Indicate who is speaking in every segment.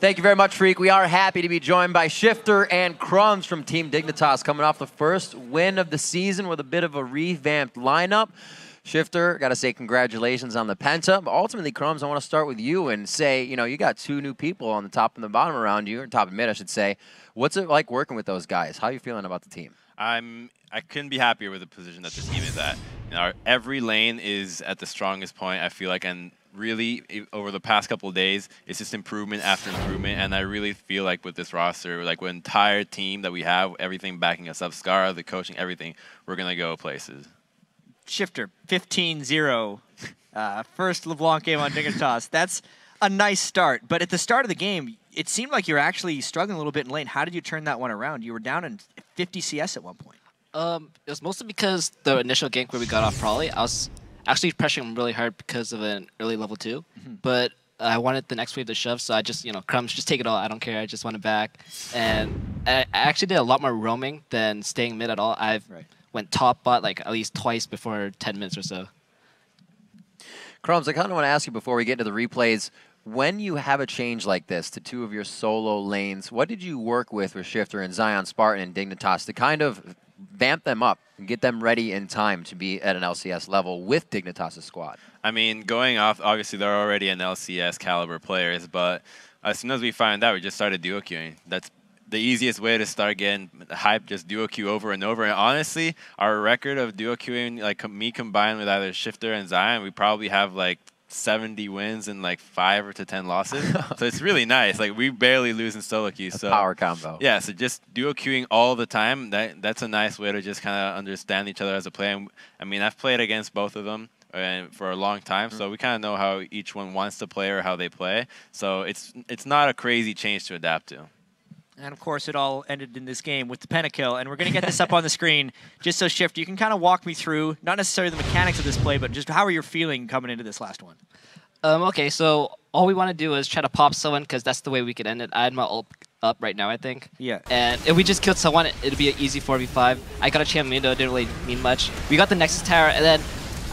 Speaker 1: Thank you very much, Freak. We are happy to be joined by Shifter and Crumbs from Team Dignitas, coming off the first win of the season with a bit of a revamped lineup. Shifter, got to say congratulations on the Penta. But ultimately, Crumbs, I want to start with you and say, you know, you got two new people on the top and the bottom around you, or top and mid, I should say. What's it like working with those guys? How are you feeling about the team?
Speaker 2: I couldn't be happier with the position that the team is at. You know, every lane is at the strongest point, I feel like, and really, over the past couple of days, it's just improvement after improvement, and I really feel like with this roster, like with the entire team that we have, everything backing us up, Scar, the coaching, everything, we're going to go places.
Speaker 3: Shifter, 15-0, first LeBlanc game on Dignitas. That's a nice start, but at the start of the game, it seemed like you were actually struggling a little bit in lane. How did you turn that one around? You were down in 50 CS at one point.
Speaker 4: It was mostly because the initial gank where we got off Probably, I was actually pressuring him really hard because of an early level 2, but I wanted the next wave to shove, so I just, you know, Crumbs, just take it all. I don't care. I just want it back. And I actually did a lot more roaming than staying mid at all. I've went top bot like at least twice before 10 minutes or so.
Speaker 1: Crumbs, I kind of want to ask you before we get into the replays, when you have a change like this to two of your solo lanes, what did you work with Shifter and Zion Spartan and Dignitas to kind of vamp them up and get them ready in time to be at an LCS level with Dignitas' squad? I
Speaker 2: mean, going off, obviously they're already an LCS caliber players, but as soon as we find out, we just started duo queuing. That's the easiest way to start getting hype, just duo queue over and over. And honestly, our record of duo queuing, like me combined with either Shifter and Zion, we probably have like 70 wins and like 5 to 10 losses. So it's really nice. Like we barely lose in solo queue. So
Speaker 1: power combo.
Speaker 2: Yeah, so just duo queuing all the time, that's a nice way to just kind of understand each other as a player. I mean, I've played against both of them for a long time, so we kind of know how each one wants to play or how they play. So it's not a crazy change to adapt to.
Speaker 3: And, of course, it all ended in this game with the pentakill. And we're going to get this up on the screen just so, Shifter, you can kind of walk me through, not necessarily the mechanics of this play, but just how are you feeling coming into this last one?
Speaker 4: Okay, so all we want to do is try to pop someone because that's the way we could end it. I had my ult up right now, I think.
Speaker 3: Yeah.
Speaker 4: And if we just killed someone, it'd be an easy 4v5. I got a Champindo, didn't really mean much. We got the Nexus Tower, and then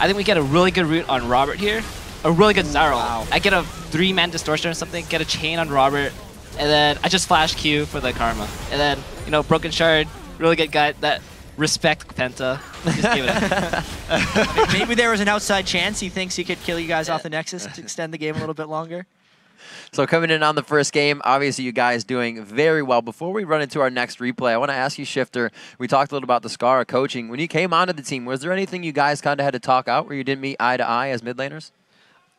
Speaker 4: I think we get a really good route on Robert here. A really good Zyro. Wow. I get a 3-man distortion or something, get a chain on Robert, and then I just flash Q for the Karma. And then, you know, Broken Shard, really good guy. That respect Penta. Just give it up.
Speaker 3: I mean, maybe there was an outside chance he thinks he could kill you guys off the Nexus to extend the game a little bit longer.
Speaker 1: So coming in on the first game, obviously you guys doing very well. Before we run into our next replay, I want to ask you, Shifter, we talked a little about the Scar coaching. When you came onto the team, was there anything you guys kind of had to talk out where you didn't meet eye to eye as mid laners?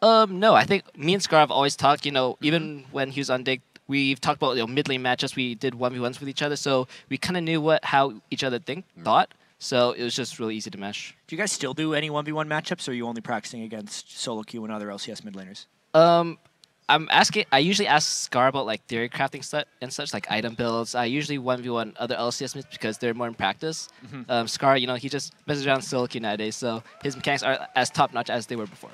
Speaker 4: No, I think me and Scar have always talked, you know, even when he was on Dig, we've talked about, you know, mid lane matchups. We did 1v1s with each other, so we kind of knew how each other thought. So it was just really easy to mesh. Do you guys still do any 1v1 matchups, or are you only practicing against solo queue and other LCS mid laners? I usually ask Scar about like theory crafting and such, like item builds. I usually 1v1 other LCS mids because they're more in practice. Scar, you know, he just messes around solo queue nowadays, so his mechanics are as top notch as they were before.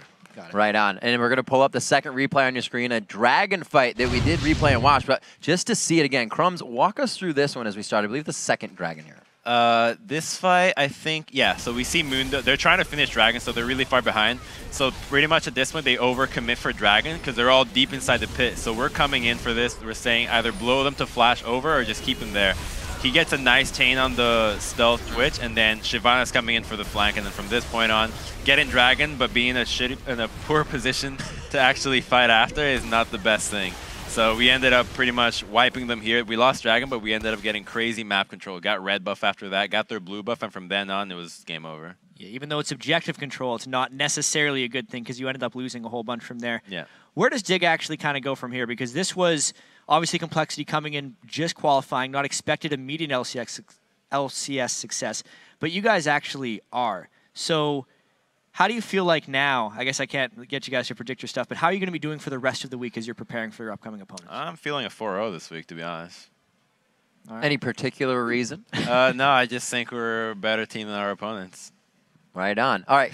Speaker 1: Right on. And we're going to pull up the second replay on your screen, a dragon fight that we did replay and watch. But just to see it again, Crumbs, walk us through this one as we start. I believe the second dragon here.
Speaker 2: This fight, I think, yeah, so we see Mundo. They're trying to finish Dragon, so they're really far behind. So pretty much at this point, they overcommit for Dragon because they're all deep inside the pit. So we're coming in for this. We're saying either blow them to flash over or just keep them there. He gets a nice chain on the stealth twitch, and then Shyvana's coming in for the flank, and then from this point on, getting Dragon, but being in a poor position to actually fight after is not the best thing. So we ended up pretty much wiping them here. We lost Dragon, but we ended up getting crazy map control. Got red buff after that, got their blue buff, and from then on, it was game over.
Speaker 3: Yeah, even though it's objective control, it's not necessarily a good thing because you ended up losing a whole bunch from there.
Speaker 2: Yeah.
Speaker 3: Where does Dig actually kind of go from here? Because this was obviously complexity coming in, just qualifying, not expected immediate LCS success, but you guys actually are. So how do you feel like now? I guess I can't get you guys to predict your stuff, but how are you going to be doing for the rest of the week as you're preparing for your upcoming opponents?
Speaker 2: I'm feeling a 4-0 this week, to be honest.
Speaker 1: Right. Any particular reason?
Speaker 2: No, I just think we're a better team than our opponents.
Speaker 1: Right on. All right.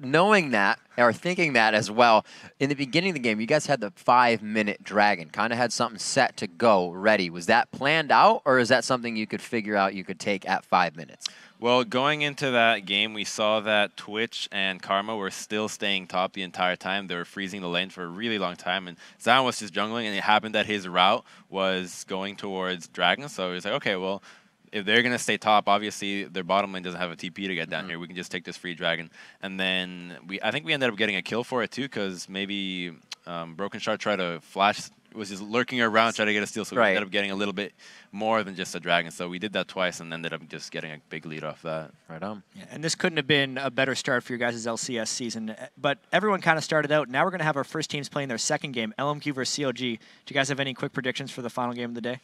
Speaker 1: Knowing that, or thinking that as well, in the beginning of the game, you guys had the 5-minute dragon, kind of had something set to go ready. Was that planned out, or is that something you could figure out you could take at 5 minutes?
Speaker 2: Well, going into that game, we saw that Twitch and Karma were still staying top the entire time. They were freezing the lane for a really long time, and Zion was just jungling, and it happened that his route was going towards Dragon, so he was like, okay, well, if they're going to stay top, obviously their bottom lane doesn't have a TP to get down here. We can just take this free Dragon. And then I think we ended up getting a kill for it, too, because maybe Broken Shard tried to flash, was just lurking around, trying to get a steal, so we ended up getting a little bit more than just a Dragon. So we did that twice and ended up just getting a big lead off that.
Speaker 1: Right on.
Speaker 3: Yeah, and this couldn't have been a better start for your guys' LCS season. But everyone kind of started out. Now we're going to have our first teams playing their second game, LMQ versus CLG. Do you guys have any quick predictions for the final game of the day?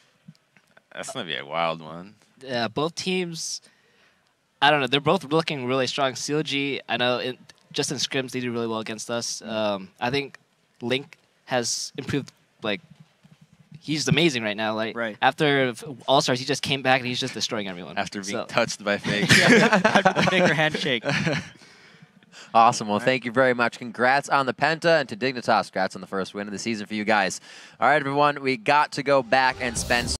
Speaker 2: That's going to be a wild one.
Speaker 4: Yeah, both teams, I don't know. They're both looking really strong. CLG, I know, just in scrims, they do really well against us. I think Link has improved, like, he's amazing right now. Like, after All-Stars, he just came back and he's just destroying everyone.
Speaker 2: After being touched by Fake.
Speaker 3: After the Faker handshake.
Speaker 1: Awesome. Well, thank you very much. Congrats on the Penta, and to Dignitas, congrats on the first win of the season for you guys. All right, everyone, we got to go back and spend